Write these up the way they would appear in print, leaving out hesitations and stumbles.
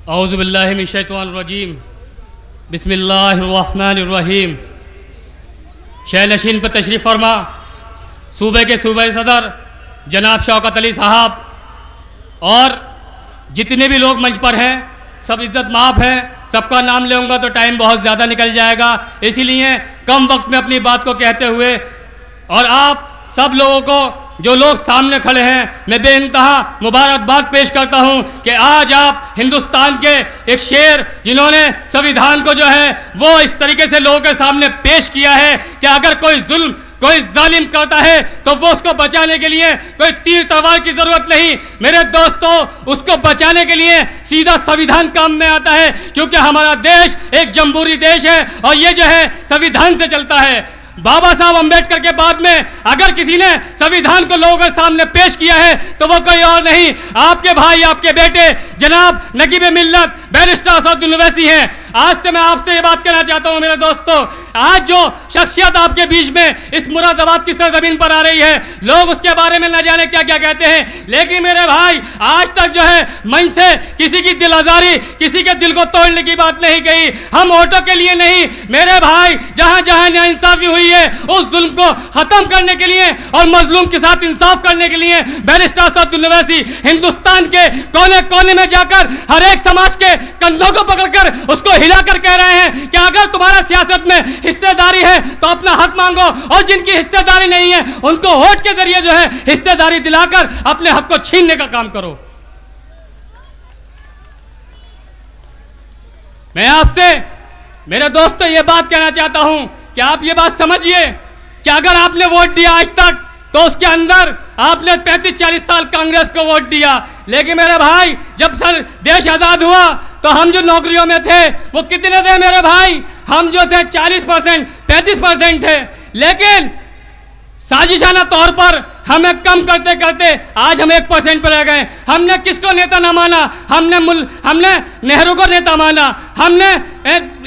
औज़ुबिल्लाहि मिनश्शैतानिर्रजीम बिस्मिल्लाहिर्रहमानिर्रहीम। शहनशीन पर तशरीफ़ फरमा सूबे के सूबे सदर जनाब शौकत अली साहब और जितने भी लोग मंच पर हैं सब इज़्ज़त माफ़ है। सबका नाम लूँगा तो टाइम बहुत ज़्यादा निकल जाएगा, इसीलिए कम वक्त में अपनी बात को कहते हुए और आप सब लोगों को जो लोग सामने खड़े हैं मैं बेइंतहा मुबारकबाद पेश करता हूं कि आज आप हिंदुस्तान के एक शेर जिन्होंने संविधान को जो है वो इस तरीके से लोगों के सामने पेश किया है कि अगर कोई जुल्म कोई जालिम करता है तो वो उसको बचाने के लिए कोई तीर तलवार की जरूरत नहीं मेरे दोस्तों, उसको बचाने के लिए सीधा संविधान काम में आता है, क्योंकि हमारा देश एक जमहूरी देश है और ये जो है संविधान से चलता है। बाबा साहब अंबेडकर के बाद में अगर किसी ने संविधान को लोगों के सामने पेश किया है तो वो कोई और नहीं, आपके भाई आपके बेटे जनाब नकीब मिल्लत बैरिस्टर असदुद्दीन ओवैसी हैं। आज से मैं आपसे ये बात कहना चाहता हूं मेरे दोस्तों, आज जो शख्सियत आपके बीच में इस मुरादाबाद की सरजमीन पर आ रही है, लोग उसके बारे में न जाने क्या क्या कहते हैं, लेकिन मेरे भाई आज तक जो है मंच से किसी की दिल आजारी किसी के दिल को तोड़ने की बात नहीं कही। हम वोटों के लिए नहीं मेरे भाई, जहां जहां नाइंसाफी हुई है उस जुल्म को खत्म करने के लिए और मजलूम के साथ इंसाफ करने के लिए बैरिस्टर असदुद्दीन ओवैसी हिंदुस्तान के कोने कोने में जाकर हर एक समाज के कंधों को पकड़कर उसको हिलाकर कह रहे हैं कि अगर तुम्हारा सियासत में हिस्सेदारी है तो अपना हक मांगो, और जिनकी हिस्सेदारी नहीं है उनको वोट के जरिए जो है हिस्सेदारी दिलाकर अपने हक को छीनने का काम करो। मैं आपसे मेरे दोस्तों ये बात कहना चाहता हूं कि आप ये बात समझिए कि अगर आपने वोट दिया आज तक तो उसके अंदर आपने 35-40 साल कांग्रेस को वोट दिया, लेकिन मेरे भाई जब सर देश आजाद हुआ तो हम जो नौकरियों में थे वो कितने थे मेरे भाई, हम जो थे 40% 35% थे, लेकिन साजिशाना तौर पर हमें कम करते करते आज हम 1% पर रह गए। हमने किसको नेता ना माना, हमने नेहरू को नेता माना, हमने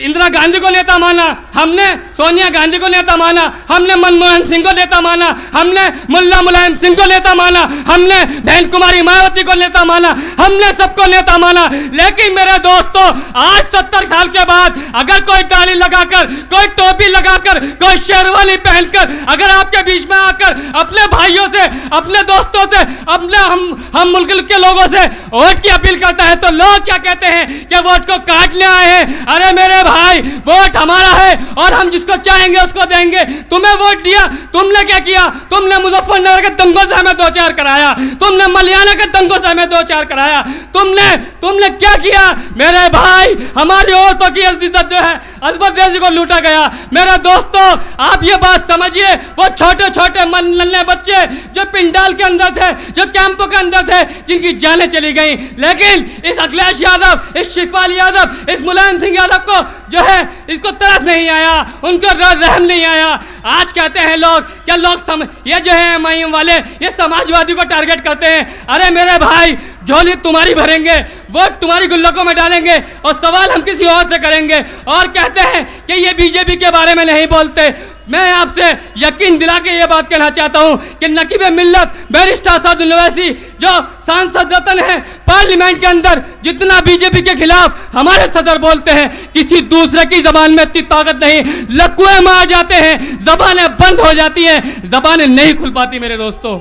इंदिरा गांधी को नेता माना, हमने सोनिया गांधी को नेता माना, हमने मनमोहन सिंह को नेता माना, हमने मुल्ला मुलायम सिंह को नेता माना, हमने बहन कुमारी मायावती को नेता माना, हमने सबको नेता माना। लेकिन मेरे दोस्तों आज 70 साल के बाद अगर कोई दाढ़ी लगाकर कोई टोपी लगाकर कोई शेरवानी पहनकर अगर आपके बीच में आकर अपने भाइयों से अपने दोस्तों से अपने हम मुल्क के लोगों से वोट की अपील करता है तो लोग क्या कहते हैं कि वोट को काटने आए हैं। अरे मेरे भाई वोट हमारा है और हम जिसको चाहेंगे उसको देंगे। तुम्हें वोट दिया, तुमने क्या किया, तुमने मुजफ्फरनगर के दंगों से हमें 2-4 कराया, तुमने मलियाना के दंगों से हमें 2-4 कराया, तुमने क्या किया मेरे भाई, हमारी औरतों की इज्जत जो है अजमत रेजी को लूटा गया। मेरे दोस्तों आप ये बात समझिए, वो छोटे छोटे नन्हे बच्चे जो पिंडाल के अंदर थे, जो कैंपों के अंदर थे, जिनकी जानें चली गई, लेकिन इस अखिलेश यादव, इस शिवपाल यादव, इस मुलायम सिंह यादव को जो है इसको तरस नहीं आया, उनको रहम नहीं आया। आज कहते हैं लोग क्या लोग ये जो है एमआईएम वाले ये समाजवादी को टारगेट करते हैं। अरे मेरे भाई झोली तुम्हारी भरेंगे, वोट तुम्हारी गुल्लकों में डालेंगे और सवाल हम किसी और से करेंगे, और कहते हैं कि ये बीजेपी के बारे में नहीं बोलते। मैं आपसे यकीन दिला के ये बात कहना चाहता हूं कि नकीब मिल्लत बैरिस्टर असदुद्दीन ओवैसी जो सांसद रत्न है पार्लियामेंट के अंदर, जितना बीजेपी के खिलाफ हमारे सदर बोलते हैं किसी दूसरे की जबान में इतनी ताकत नहीं, लकुए मार जाते हैं, जबानें बंद हो जाती हैं, जबानें नहीं खुल पाती। मेरे दोस्तों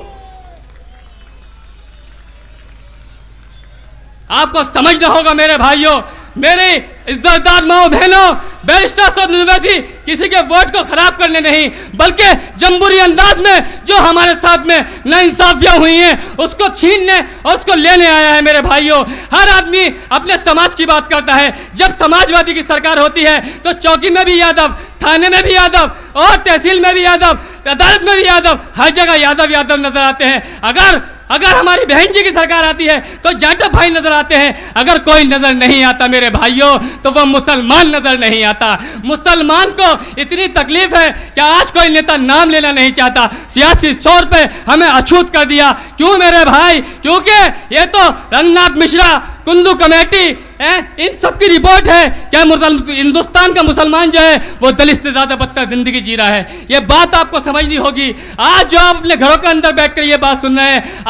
आपको समझना होगा मेरे भाइयों, मेरे इज्जतदार माओ बहनों, बैरिस्टर असदुद्दीन ओवैसी किसी के वोट को खराब करने नहीं बल्कि जमहूरी अंदाज में जो हमारे साथ में नाइंसाफियां हुई हैं उसको छीनने और उसको लेने आया है। मेरे भाइयों हर आदमी अपने समाज की बात करता है, जब समाजवादी की सरकार होती है तो चौकी में भी यादव, थाने में भी यादव और तहसील में भी यादव, अदालत में भी यादव, हर जगह यादव यादव नजर आते हैं। अगर हमारी बहन जी की सरकार आती है तो जाटव भाई नजर आते हैं। अगर कोई नजर नहीं आता मेरे भाइयों तो वह मुसलमान नजर नहीं आता। मुसलमान को इतनी तकलीफ है कि आज कोई नेता नाम लेना नहीं चाहता, सियासी छोर पे हमें अछूत कर दिया। क्यों मेरे भाई, क्योंकि ये तो रंगनाथ मिश्रा, कुंदू कमेटी इन सब की रिपोर्ट है क्या हिंदुस्तान का मुसलमान जो है वो दलित से ज्यादा बदतर जिंदगी जी रहा है। ये बात आपको समझनी होगी। आज जो आप अपने घरों के अंदर बैठकर ये बात सुन रहे हैं,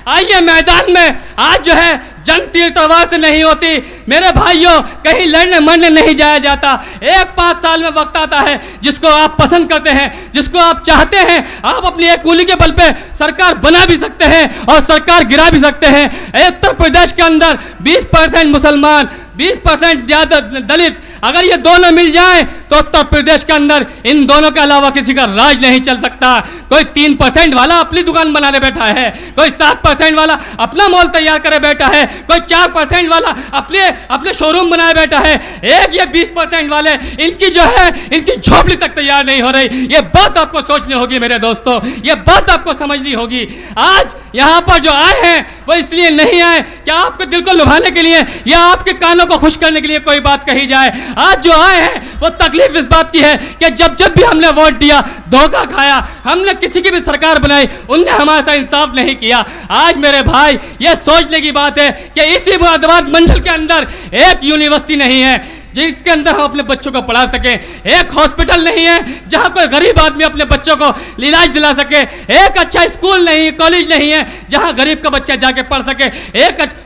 आइए मैदान में आज जो है जंग तीर तलवार से नहीं होती मेरे भाइयों, कहीं लड़ने मरने नहीं जाया जाता। एक 5 साल में वक्त आता है जिसको आप पसंद करते हैं, जिसको आप चाहते हैं, आप अपनी एक उंगली के बल पे सरकार बना भी सकते हैं और सरकार गिरा भी सकते हैं। उत्तर प्रदेश के अंदर 20% मुसलमान, 20% ज्यादा दलित, अगर ये दोनों मिल जाएं तो उत्तर प्रदेश के अंदर इन दोनों के अलावा किसी का राज नहीं चल सकता। कोई 3% वाला अपनी दुकान बनाने बैठा है, कोई 7% वाला अपना मॉल तैयार करे बैठा है, कोई 4% वाला अपने शोरूम बनाए बैठा है। एक ये 20% वाले, इनकी जो है इनकी झोपड़ी तक तैयार नहीं हो रही। ये बात आपको सोचनी होगी मेरे दोस्तों, ये बात आपको समझनी होगी। आज यहाँ पर जो आए हैं वो इसलिए नहीं आए कि आपके दिल को लुभाने के लिए या आपके कानों को खुश करने के लिए कोई बात कही जाए। आज जो आए हैं वो तकलीफ इस बात की है कि जब जब भी हमने वोट दिया, धोखा खाया, हमने किसी की भी सरकार बनाई, उनने हमारे साथ इंसाफ नहीं किया। आज मेरे भाई ये सोचने की बात है कि इसी मुरादाबाद मंडल के अंदर एक यूनिवर्सिटी नहीं है जिसके अंदर हम अपने बच्चों को पढ़ा सकें, एक हॉस्पिटल नहीं है जहां कोई गरीब आदमी अपने बच्चों को इलाज दिला सके, एक अच्छा स्कूल नहीं, कॉलेज नहीं है जहां गरीब का बच्चा जाके पढ़ सके,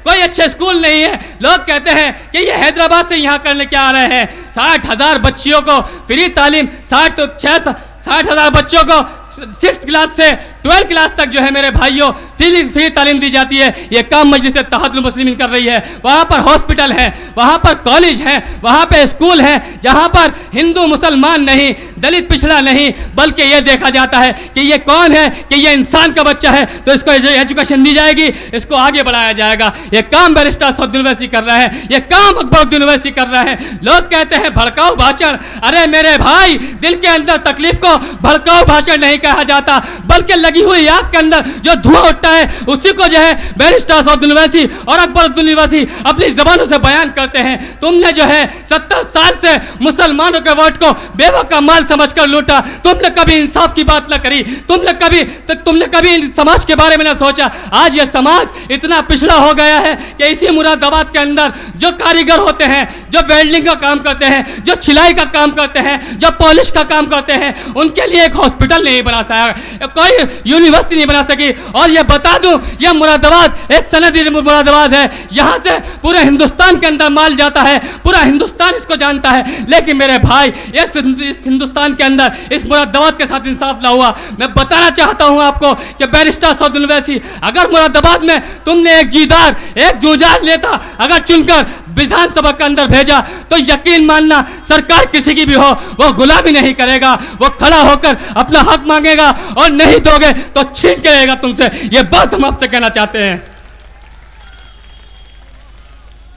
कोई अच्छा स्कूल नहीं है। लोग कहते हैं कि ये हैदराबाद से यहाँ करने क्या आ रहे हैं। 60,000 बच्चियों को फ्री तालीम, 60,000 बच्चों को 6th क्लास से 12th क्लास तक जो है मेरे भाइयों फ्री तालीम दी जाती है। ये काम मजलिस इत्तेहादुल मुस्लिमीन कर रही है। वहाँ पर हॉस्पिटल है, वहाँ पर कॉलेज है, वहाँ पे स्कूल है जहाँ पर हिंदू मुसलमान नहीं, दलित पिछड़ा नहीं, बल्कि ये देखा जाता है कि ये कौन है, कि ये इंसान का बच्चा है तो इसको एजुकेशन दी जाएगी, इसको आगे बढ़ाया जाएगा। ये काम बैरिस्टर सौदुद्दीन ओवैसी कर रहा है, ये काम अकबरुद्दीन ओवैसी कर रहा है। लोग कहते हैं भड़काऊ भाषण, अरे मेरे भाई दिल के अंदर तकलीफ को भड़काऊ भाषण नहीं कहा जाता, बल्कि लगी हुई आग के अंदर जो धुआं उठता है उसी को जो है बैरिस्टर सौदुद्दीन ओवैसी और अकबरुद्दीन ओवैसी अपनी जबानों से बयान करते हैं। तुमने जो है 70 साल से मुसलमानों के वोट को बेवक का माल समझकर लूटा, तुमने कभी इंसाफ की बात न करी, तुमने कभी समाज के बारे में न सोचा। आज यह समाज इतना पिछड़ा हो गया है कि इसी मुरादाबाद के अंदर जो कारीगर होते हैं, जो वेल्डिंग का काम करते हैं, जो छिलाई का काम करते हैं, जो पॉलिश का काम करते हैं, उनके लिए एक हॉस्पिटल नहीं बना सका, कोई यूनिवर्सिटी नहीं बना सकी। और ये बता दूं, यह मुरादाबाद एक सनदी मुरादाबाद है, यहाँ से पूरे हिंदुस्तान के अंदर माल जाता है, पूरा हिंदुस्तान इसको जानता है। लेकिन मेरे भाई इस हिंदुस्तान के अंदर इस मुरादाबाद के साथ इंसाफ ना हुआ। मैं बताना चाहता हूँ आपको कि बैरिस्टर सौदुद्दीन ओवैसी, अगर मुरादाबाद में तुमने एक जीदार, एक जुझार नेता अगर चुनकर विधानसभा के अंदर भेजा तो यकीन मानना सरकार किसी की भी हो वो गुलामी नहीं करेगा, वो खड़ा होकर अपना हक मांगेगा और नहीं दोगे तो छीन के रहेगा तुमसे। ये बात हम आपसे कहना चाहते हैं।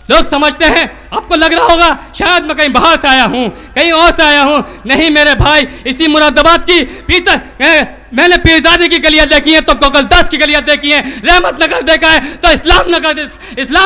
लोग समझते हैं, आपको लग रहा होगा शायद मैं कहीं बाहर से आया हूं, कहीं और से आया हूं। नहीं मेरे भाई, इसी मुरादाबाद की मैंने पीरजादे की गलियां देखी हैं तो गोकुलदास की गलियां देखी हैं, रहमत नगर देखा है तो इस्लाम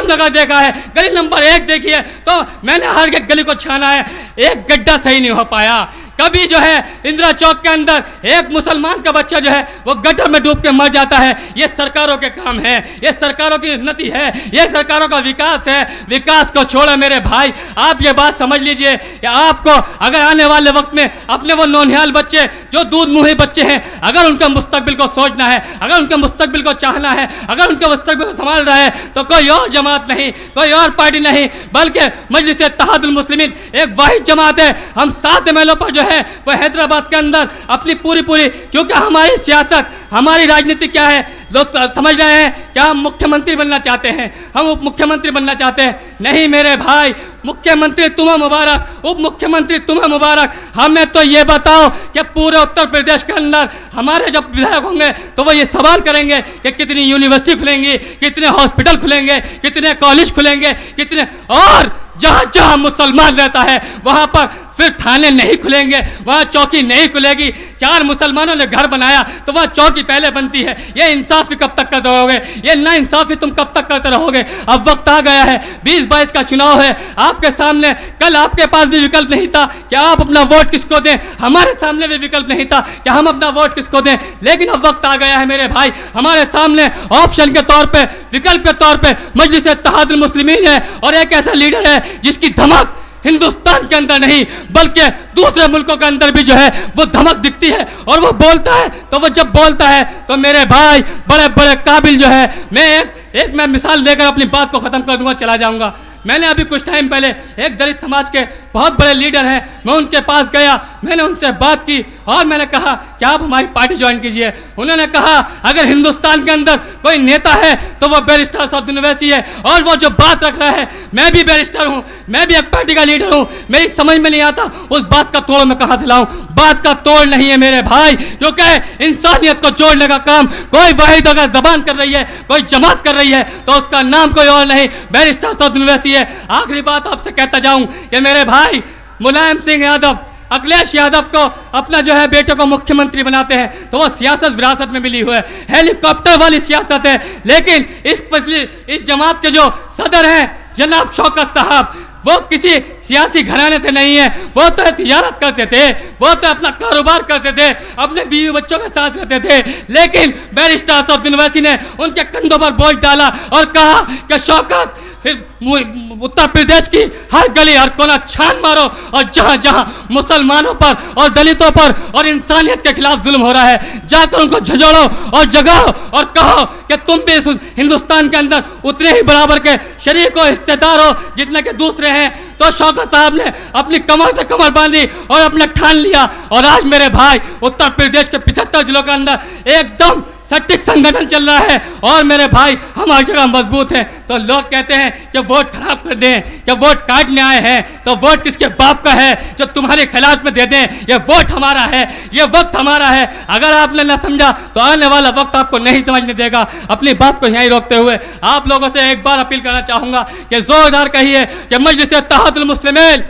नगर देखा है, गली नंबर 1 देखी है तो मैंने हर एक गली को छाना है, एक गड्ढा सही नहीं हो पाया। कभी जो है इंदिरा चौक के अंदर एक मुसलमान का बच्चा जो है वो गटर में डूब के मर जाता है। ये सरकारों के काम है, ये सरकारों की उन्नति है, ये सरकारों का विकास है। विकास को छोड़ो मेरे भाई, आप ये बात समझ लीजिए कि आपको अगर आने वाले वक्त में अपने वो नौनिहाल बच्चे जो दूध मुंही बच्चे हैं, अगर उनका मुस्तकबिल को सोचना है, अगर उनके मुस्तकबिल को चाहना है, अगर उनके मुस्तकबिल को संभाल रहा है तो कोई और जमात नहीं, कोई और पार्टी नहीं, बल्कि मजलिस इत्तेहादुल मुस्लिमीन एक वाहिद जमात है। हम 7 एमएलए पर जो है वो हैदराबाद के अंदर अपनी पूरी क्योंकि हमारी सियासत, हमारी राजनीति क्या है, लोग समझ रहे हैं क्या हम मुख्यमंत्री बनना चाहते हैं, हम उप मुख्यमंत्री बनना चाहते हैं। नहीं मेरे भाई, मुख्यमंत्री तुम्हें मुबारक, उप मुख्यमंत्री तुम्हें मुबारक। हमें तो ये बताओ कि पूरे उत्तर प्रदेश के अंदर हमारे जब विधायक होंगे तो वो ये सवाल करेंगे कि कितनी यूनिवर्सिटी खुलेंगी, कितने हॉस्पिटल खुलेंगे, कितने कॉलेज खुलेंगे, कितने, और जहाँ जहाँ मुसलमान रहता है वहाँ पर फिर थाने नहीं खुलेंगे, वहाँ चौकी नहीं खुलेगी। 4 मुसलमानों ने घर बनाया तो वहाँ चौकी पहले बनती है। ये इंसाफी कब तक करते रहोगे, ये ना इंसाफी तुम कब तक करते रहोगे। अब वक्त आ गया है, 2022 का चुनाव है आपके सामने। कल आपके पास भी विकल्प नहीं था कि आप अपना वोट किसको दें, हमारे सामने भी विकल्प नहीं था कि हम अपना वोट किसको दें। लेकिन अब वक्त आ गया है मेरे भाई, हमारे सामने ऑप्शन के तौर पर, विकल्प के तौर पर मजलिस इत्तेहादुल मुस्लिमीन है और एक ऐसा लीडर है जिसकी धमक हिंदुस्तान के अंदर नहीं बल्कि दूसरे मुल्कों के अंदर भी जो है वो धमक दिखती है। और वो बोलता है तो वो जब बोलता है तो मेरे भाई बड़े बड़े काबिल जो है, मैं एक मैं मिसाल देकर अपनी बात को ख़त्म कर दूंगा, चला जाऊंगा। मैंने अभी कुछ टाइम पहले एक दलित समाज के बहुत बड़े लीडर हैं, मैं उनके पास गया, मैंने उनसे बात की और मैंने कहा कि आप हमारी पार्टी ज्वाइन कीजिए। उन्होंने कहा अगर हिंदुस्तान के अंदर कोई नेता है तो वो बैरिस्टर असदुद्दीन ओवैसी है, और वो जो बात रख रहा है, मैं भी बैरिस्टर हूँ, मैं भी एक पार्टी का लीडर हूँ, मेरी समझ में नहीं आता उस बात का तोड़ मैं कहाँ से लाऊं। बात का तोड़ नहीं है मेरे भाई, क्योंकि इंसानियत को जोड़ने का काम कोई वाहिद अगर जबान कर रही है, कोई जमात कर रही है, तो उसका नाम कोई और नहीं, बैरिस्टर असदुद्दीन ओवैसी है। आखिरी बात आपसे कहता जाऊं कि मेरे भाई मुलायम सिंह यादव, अखिलेश यादव को अपना जो है बेटे को मुख्यमंत्री बनाते हैं तो वो सियासत विरासत में मिली हुई है, हेलीकॉप्टर वाली सियासत है। लेकिन इस जमात के जो सदर हैं जनाब शौकत साहब, वो किसी सियासी घराने से नहीं है, वो तो तिजारत करते थे, वो तो अपना कारोबार करते थे, अपने बीवी बच्चों के साथ रहते थे। लेकिन बैरिस्टर असदुद्दीन ओवैसी ने उनके कंधों पर बोझ डाला और कहा कि शौकत उत्तर प्रदेश की हर गली हर कोना छान मारो, और जहां जहां मुसलमानों पर और दलितों पर और इंसानियत के खिलाफ जुल्म हो रहा है, जाकर उनको झंझोड़ो और जगाओ और कहो कि तुम भी इस हिंदुस्तान के अंदर उतने ही बराबर के शरीक हो, हिस्सेदार हो जितने के दूसरे हैं। तो शौकत साहब ने अपनी कमर से कमर बांधी और अपने ठान लिया, और आज मेरे भाई उत्तर प्रदेश के 75 जिलों के अंदर एकदम सटीक संगठन चल रहा है, और मेरे भाई हम हर जगह मजबूत हैं। तो लोग कहते हैं कि वोट खराब कर दें, कि वोट काटने आए हैं, तो वोट किसके बाप का है जो तुम्हारे खिलाफ में दे दें? ये वोट हमारा है, ये वक्त हमारा है। अगर आपने न समझा तो आने वाला वक्त आपको नहीं समझने देगा। अपनी बात को यहीं रोकते हुए आप लोगों से एक बार अपील करना चाहूँगा कि जोरदार कहिए कि मजलिस इत्तेहादुल मुस्लिमीन,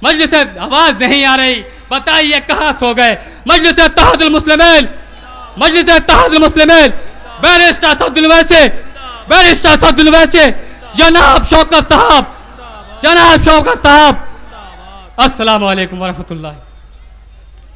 मजलिस आवाज़ नहीं आ रही, बताइए कहाँ सो गए? मजलिस इत्तेहादुल मुस्लिमीन, मजलिस इत्तेहादुल मुस्लिमीन, बैरिस्टर असदुद्दीन ओवैसी, बैरिस्टर असदुद्दीन ओवैसी, जनाब शौकत साहब, जनाब शौकत साहब। अस्सलाम वालेकुम वरहमतुल्लाह।